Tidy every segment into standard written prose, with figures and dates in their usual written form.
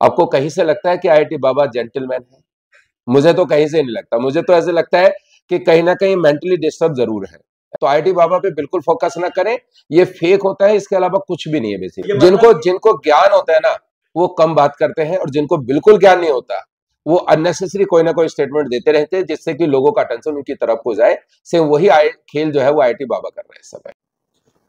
आपको कहीं से लगता है कि आईआईटी बाबा जेंटलमैन है? मुझे तो कहीं से नहीं लगता। मुझे तो ऐसे लगता है कि कहीं ना कहीं मेंटली डिस्टर्ब जरूर है। तो आईआईटी बाबा पे बिल्कुल फोकस ना करें, ये फेक होता है, इसके अलावा कुछ भी नहीं है बेसिक। जिनको जिनको ज्ञान होता है ना, वो कम बात करते हैं, और जिनको बिल्कुल ज्ञान नहीं होता, वो अननेसेसरी कोई ना कोई स्टेटमेंट देते रहते हैं, जिससे कि लोगों का अटेंशन उनकी तरफ हो जाए। सेम वही खेल जो है वो आईआईटी बाबा कर रहे हैं इस समय।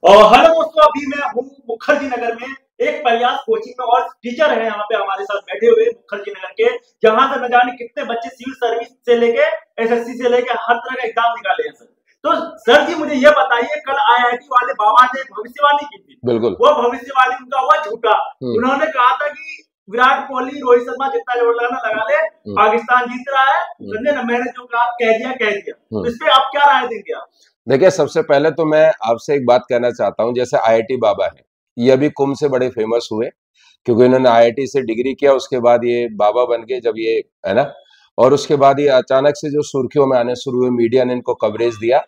हेलो दोस्तों, अभी मैं हूँ मुखर्जी नगर में एक प्रयास कोचिंग में, और टीचर है यहाँ पे हमारे साथ बैठे हुए मुखर्जी नगर के, जहां से न जाने कितने बच्चे सिविल सर्विस से लेके एसएससी से लेके हर तरह का एग्जाम निकाले हैं सर। तो सर जी मुझे ये बताइए, कल आईआईटी वाले बाबा ने भविष्यवाणी की थी, बिल्कुल वो भविष्यवाणी उनका हुआ झूठा। उन्होंने कहा था कि विराट कोहली, रोहित शर्मा जितना जोर लगाना लगा ले, पाकिस्तान जीत रहा है। मैंने जो कहा कह दिया। तो इस पे आप क्या राय देंगे आप? देखिए, सबसे पहले तो मैं आपसे एक बात कहना चाहता हूं, जैसे आईआईटी बाबा है, ये अभी कुंभ से बड़े फेमस हुए, क्योंकि इन्होंने आईआईटी से डिग्री किया, उसके बाद ये बाबा बन गए, जब ये है ना, और उसके बाद ये अचानक से जो सुर्खियों में आने शुरू हुए, मीडिया ने इनको कवरेज दिया।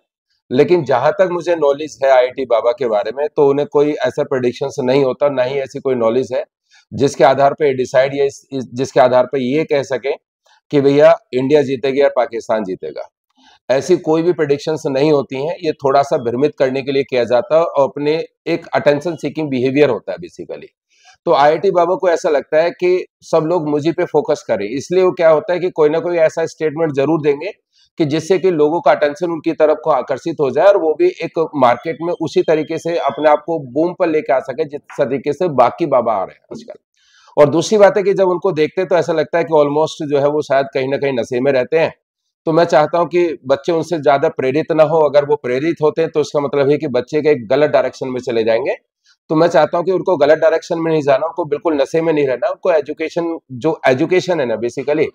लेकिन जहां तक मुझे नॉलेज है आईआईटी बाबा के बारे में, तो उन्हें कोई ऐसा प्रेडिक्शन नहीं होता, ना ही ऐसी कोई नॉलेज है जिसके आधार पर डिसाइड या जिसके आधार पर ये कह सके कि भैया इंडिया जीतेगी या पाकिस्तान जीतेगा। ऐसी कोई भी प्रेडिक्शंस नहीं होती हैं। ये थोड़ा सा भ्रमित करने के लिए किया जाता है, और अपने एक अटेंशन सीकिंग बिहेवियर होता है बेसिकली। तो आईआईटी बाबा को ऐसा लगता है कि सब लोग मुझी पे फोकस करें, इसलिए वो क्या होता है कि कोई ना कोई ऐसा स्टेटमेंट जरूर देंगे कि जिससे कि लोगों का अटेंशन उनकी तरफ को आकर्षित हो जाए, और वो भी एक मार्केट में उसी तरीके से अपने आप को बूम पर लेके आ सके जिस तरीके से बाकी बाबा आ रहे हैं आजकल। और दूसरी बात है कि जब उनको देखते हैं तो ऐसा लगता है कि ऑलमोस्ट जो है वो शायद कहीं ना कहीं नशे में रहते हैं। तो मैं चाहता हूं कि बच्चे उनसे ज्यादा प्रेरित ना हो। अगर वो प्रेरित होते हैं तो इसका मतलब है कि बच्चे के एक गलत डायरेक्शन में चले जाएंगे। तो मैं चाहता हूं कि उनको गलत डायरेक्शन में नहीं जाना, उनको बिल्कुल नशे में नहीं रहना। उनको एजुकेशन, जो एजुकेशन है ना बेसिकली,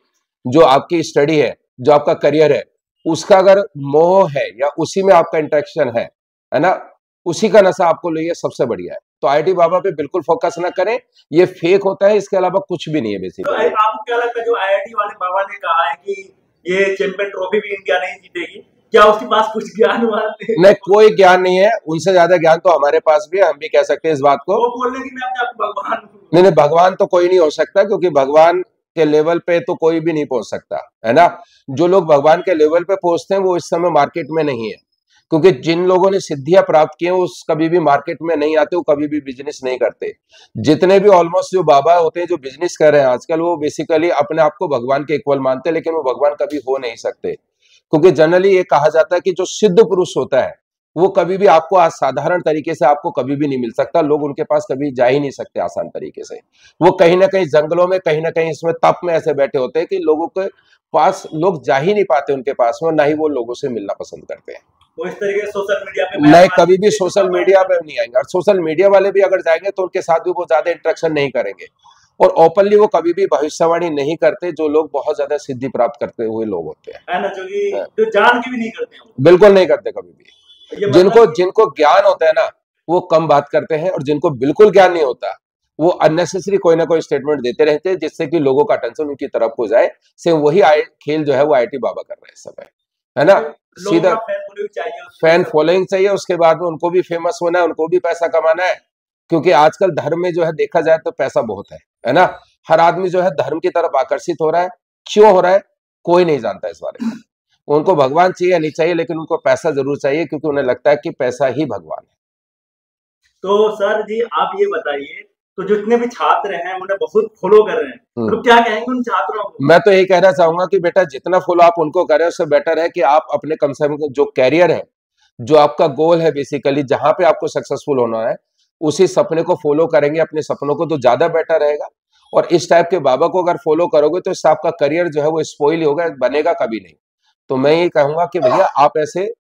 जो आपकी स्टडी है, जो आपका करियर है, उसका अगर मोह है या उसी में आपका इंटरेक्शन है ना, उसी का नशा आपको लिए सबसे बढ़िया है। तो आईआईटी बाबा पे बिल्कुल फोकस ना करें, ये फेक होता है, इसके अलावा कुछ भी नहीं है बेसिकली। तो आपको क्या लगता है, जो आईआईटी वाले बाबा ने कहा है कि ये चैंपियन ट्रॉफी भी इंडिया नहीं जीतेगी, क्या उसके पास कुछ ज्ञान नहीं, कोई ज्ञान नहीं है। उनसे ज्यादा ज्ञान तो हमारे पास भी है, हम भी कह सकते हैं इस बात को। वो बोल रहे कि मैं अपने आप को भगवान हूं। नहीं, भगवान तो कोई नहीं हो सकता, क्योंकि भगवान के लेवल पे तो कोई भी नहीं पहुंच सकता, है ना। जो लोग भगवान के लेवल पे पहुंचते हैं वो इस समय मार्केट में नहीं है, क्योंकि जिन लोगों ने सिद्धियां प्राप्त की हैं वो कभी भी मार्केट में नहीं आते, वो कभी भी बिजनेस नहीं करते। जितने भी ऑलमोस्ट जो बाबा होते हैं जो बिजनेस कर रहे हैं आजकल, वो बेसिकली अपने आप को भगवान के इक्वल मानते हैं, लेकिन वो भगवान कभी हो नहीं सकते। क्योंकि जनरली ये कहा जाता है कि जो सिद्ध पुरुष होता है वो कभी भी आपको साधारण तरीके से आपको कभी भी नहीं मिल सकता। लोग उनके पास कभी जा ही नहीं सकते आसान तरीके से। वो कहीं ना कहीं जंगलों में, कहीं ना कहीं इसमें तप में ऐसे बैठे होते हैं कि लोगों के पास लोग जा ही नहीं पाते उनके पास में, ना ही वो लोगों से मिलना पसंद करते हैं। वो इस तरीके से सोशल मीडिया पे नहीं, कभी भी सोशल मीडिया पे नहीं आएंगे। और सोशल मीडिया वाले भी अगर जाएंगे तो उनके साथ भी वो ज्यादा इंटरेक्शन नहीं करेंगे, और ओपनली वो कभी भी भविष्यवाणी नहीं करते, जो लोग बहुत ज्यादा सिद्धि प्राप्त करते हुए लोग होते हैं, है ना, जो जान के भी नहीं करते हैं। बिल्कुल नहीं करते कभी भी। जिनको ज्ञान होता है ना, वो कम बात करते हैं, और जिनको बिल्कुल ज्ञान नहीं होता, वो अननेसेसरी कोई ना कोई स्टेटमेंट देते रहते हैं, जिससे कि लोगों का अटेंशन उनकी तरफ हो जाए। सेम वही खेल जो है वो आईआईटी बाबा कर रहे हैं इस समय, है ना। सीधा फैन फॉलोइंग चाहिए, उसके बाद में उनको भी फेमस होना है, उनको भी पैसा कमाना है। क्योंकि आजकल धर्म में जो है देखा जाए तो पैसा बहुत है ना। हर आदमी जो है धर्म की तरफ आकर्षित हो रहा है। क्यों हो रहा है कोई नहीं जानता इस बारे में। उनको भगवान चाहिए नहीं चाहिए, लेकिन उनको पैसा जरूर चाहिए, क्योंकि उन्हें लगता है कि पैसा ही भगवान है। तो सर जी आप ये बताइए, तो जितने भी छात्र हैं उन्हें बहुत फॉलो कर रहे हैं, तो क्या कहेंगे उन छात्रों को? मैं तो यही कहना चाहूंगा कि बेटा जितना फॉलो आप उनको करें, उससे बेटर है कि आप अपने कम से कम जो कैरियर है, जो आपका गोल है बेसिकली, जहां पे आपको सक्सेसफुल होना है, उसी सपने को फॉलो करेंगे, अपने सपनों को, तो ज्यादा बेटर रहेगा। और इस टाइप के बाबा को अगर फॉलो करोगे तो इससे आपका करियर जो है वो स्पॉइल होगा, बनेगा कभी नहीं। तो मैं ये कहूंगा कि भैया आप ऐसे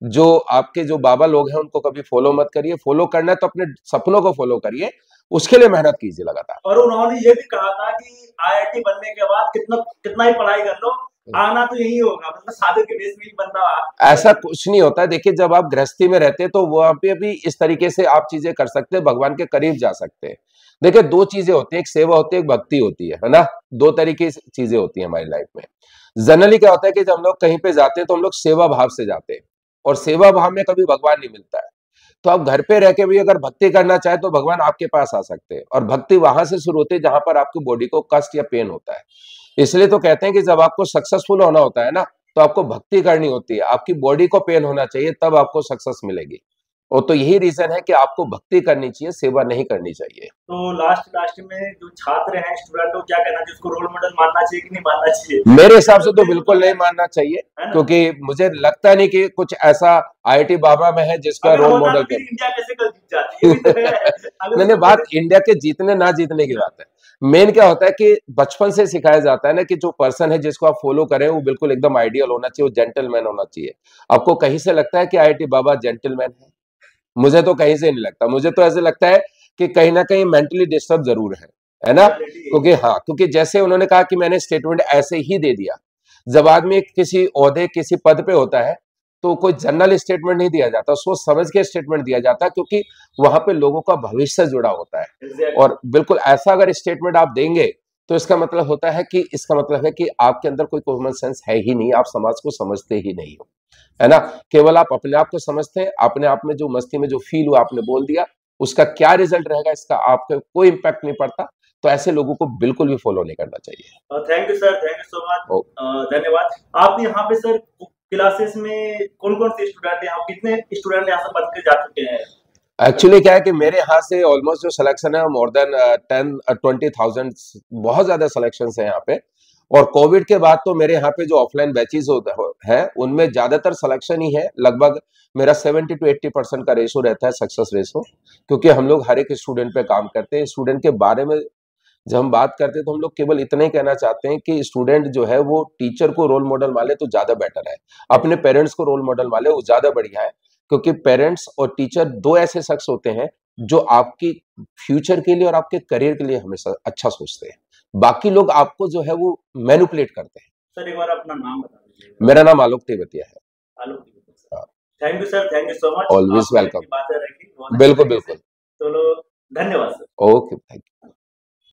जो आपके जो बाबा लोग हैं उनको कभी फॉलो मत करिए। फॉलो करना है तो अपने सपनों को फॉलो करिए, उसके लिए मेहनत कीजिए लगातार। और उन्होंने ये भी कहा था कि आईआईटी बनने के बाद कितना ही पढ़ाई कर लो, आना तो यही होगा, मतलब साधु के देश में ही बनना। ऐसा कुछ नहीं होता है। देखिए, जब आप गृहस्थी में रहते हैं तो वहां पे भी इस तरीके से आप चीजें कर सकते हैं, भगवान के करीब जा सकते हैं। देखिए, दो चीजें होती है, एक सेवा होती है, एक भक्ति होती है ना। दो तरीके की चीजें होती है हमारी लाइफ में। जनरली क्या होता है कि जब हम लोग कहीं पे जाते हैं तो हम लोग सेवा भाव से जाते हैं, और सेवा भाव में कभी भगवान नहीं मिलता है। तो आप घर पे रह के भी अगर भक्ति करना चाहे तो भगवान आपके पास आ सकते हैं, और भक्ति वहां से शुरू होती है जहां पर आपकी बॉडी को कष्ट या पेन होता है। इसलिए तो कहते हैं कि जब आपको सक्सेसफुल होना होता है ना, तो आपको भक्ति करनी होती है, आपकी बॉडी को पेन होना चाहिए, तब आपको सक्सेस मिलेगी। और तो यही रीजन है कि आपको भक्ति करनी चाहिए, सेवा नहीं करनी चाहिए। तो लास्ट में जो छात्र हैं, स्टूडेंट, को क्या कहना चाहिए, उसको रोल मॉडल मानना चाहिए कि नहीं मानना चाहिए? मेरे हिसाब से तो बिल्कुल नहीं मानना चाहिए, क्योंकि मुझे लगता नहीं कि कुछ ऐसा आईआईटी बाबा में है जिसका रोल मॉडल कर इंडिया कैसे कल जीत जाती है। मैंने बात इंडिया के जीतने ना जीतने की बात है। मेन क्या होता है कि बचपन से सिखाया जाता है ना कि जो पर्सन है जिसको आप फॉलो करें वो बिल्कुल एकदम आइडियल होना चाहिए, वो जेंटलमैन होना चाहिए। आपको कहीं से लगता है कि आईआईटी बाबा जेंटलमैन है? मुझे तो कहीं से नहीं लगता। मुझे तो ऐसे लगता है कि कहीं ना कहीं मेंटली डिस्टर्ब जरूर है ना? क्योंकि हाँ, क्योंकि जैसे उन्होंने कहा कि मैंने स्टेटमेंट ऐसे ही दे दिया। जब आदमी किसी ओहदे किसी पद पे होता है तो कोई जनरल स्टेटमेंट नहीं दिया जाता, सोच समझ के स्टेटमेंट दिया जाता है, क्योंकि वहां पे लोगों का भविष्य जुड़ा होता है। और बिल्कुल ऐसा अगर स्टेटमेंट आप देंगे तो इसका मतलब होता है कि आपके अंदर कोई कॉमन सेंस है ही नहीं, आप समाज को समझते ही नहीं हो, है ना? केवल आप अपने आप को समझते हैं, अपने आप में जो मस्ती में जो फील हुआ आपने बोल दिया, उसका क्या रिजल्ट रहेगा इसका आपको कोई इंपैक्ट नहीं पड़ता। तो ऐसे लोगों को बिल्कुल भी फॉलो नहीं करना चाहिए। Thank you sir, thank you so much, धन्यवाद। आप यहाँ पे सर क्लासेस में कौन-कौन से स्टूडेंट हैं? आप कितने स्टूडेंट यहाँ से पढ़ के जा चुके हैं? एक्चुअली क्या है कि मेरे यहाँ से ऑलमोस्ट जो सिलेक्शन है मोर देन 10-20,000, बहुत ज्यादा सिलेक्शन है यहाँ पे। और कोविड के बाद तो मेरे यहाँ पे जो ऑफलाइन बैचेज हैं उनमें ज्यादातर सिलेक्शन ही है। लगभग मेरा 70 to 80% का रेशो रहता है, सक्सेस रेशो, क्योंकि हम लोग हर एक स्टूडेंट पे काम करते हैं। स्टूडेंट के बारे में जब हम बात करते हैं तो हम लोग केवल इतना ही कहना चाहते हैं कि स्टूडेंट जो है वो टीचर को रोल मॉडल माने तो ज्यादा बेटर है, अपने पेरेंट्स को रोल मॉडल माने वो ज्यादा बढ़िया है। क्योंकि पेरेंट्स और टीचर दो ऐसे शख्स होते हैं जो आपकी फ्यूचर के लिए और आपके करियर के लिए हमेशा अच्छा सोचते हैं। बाकी लोग आपको जो है वो मैनिपुलेट करते हैं। सर एक बार अपना नाम बता दीजिए। मेरा नाम आलोक तेवतिया है। Alok Tewatia. Thank you sir, thank you so much. Always welcome. बातें रखी, बिल्कुल बिल्कुल। चलो, धन्यवाद सर। Okay, thank you.